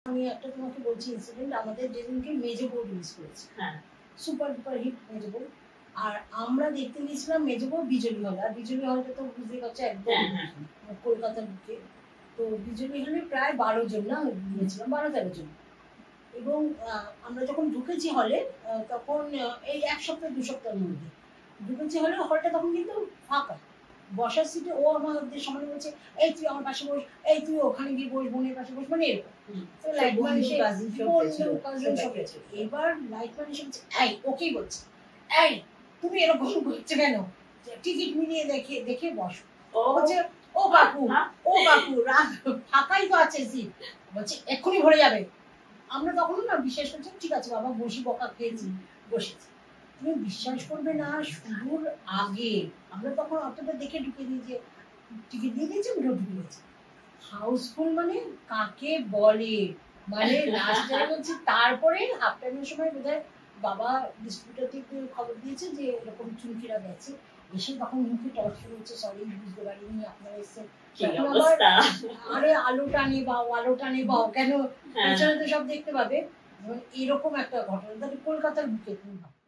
আমি একটা তোমাকে বলছি ইনসিডেন্ট, আমাদের যেদিনকে মেজো বউ রিলিজ করেছে, হ্যাঁ, সুপার ডুপার হিট মেজো বউ, আর আমরা দেখতে গেছিলাম মেজো বউ বিজলি হল। আর বিজলি হলটা তো বুঝতে পারছো একদম কলকাতার বুকে। তো বিজলি হলে প্রায় 12 জন না গিয়েছিলাম, 12-13 জন। এবং আমরা যখন ঢুকেছি হলে তখন এই 1 সপ্তাহ 2 সপ্তাহের মধ্যে ঢুকেছি হলে, হলটা তখন কিন্তু ফাঁকা। বসার সিটে ও আমাদের সামনে বলছে, এই তুই আমার পাশে বস, এই তুই ওখানে গিয়ে বস, বোনের পাশে বস, মানে এরকম। তো লাইটম্যান এসে এবার লাইটম্যান এসে বলছে, এই ওকেই বলছে, এই তুমি এরকম করছো কেন, টিকিট মিলিয়ে দেখে দেখে বসো। বলছে ও কাকু, ও কাকু রাত ফাঁকাই তো আছে সিট, বলছে এক্ষুনি ভরে যাবে। আমরা তখন না বিশ্বাস করছি, ঠিক আছে বাবা বসি, বকা খেয়েছি, বসেছি। তুমি বিশ্বাস করবে না, শুরুর আগে আমরা তখন অতটা দেখে ঢুকে দিয়েছি, টিকিট দিয়ে দিয়েছি, আমরা ঢুকে গেছি। হাউসফুল মানে কাকে বলে, মানে লাস্ট যাই বলছি। তারপরে হাফ টাইমের সময় বোধহয় বাবা ডিস্ট্রিবিউটরকে খবর দিয়েছে যে এরকম চুমকিরা গেছে, এসে তখন মুখে টর্চ হচ্ছে, সরি বুঝতে পারিনি আপনারা এসেছেন। আরে আলো টানে বাও, আলো টানে বাও, কেন পেছনে তো সব দেখতে পাবে। এরকম একটা ঘটনা কলকাতার বুকে তুমি ভাবতে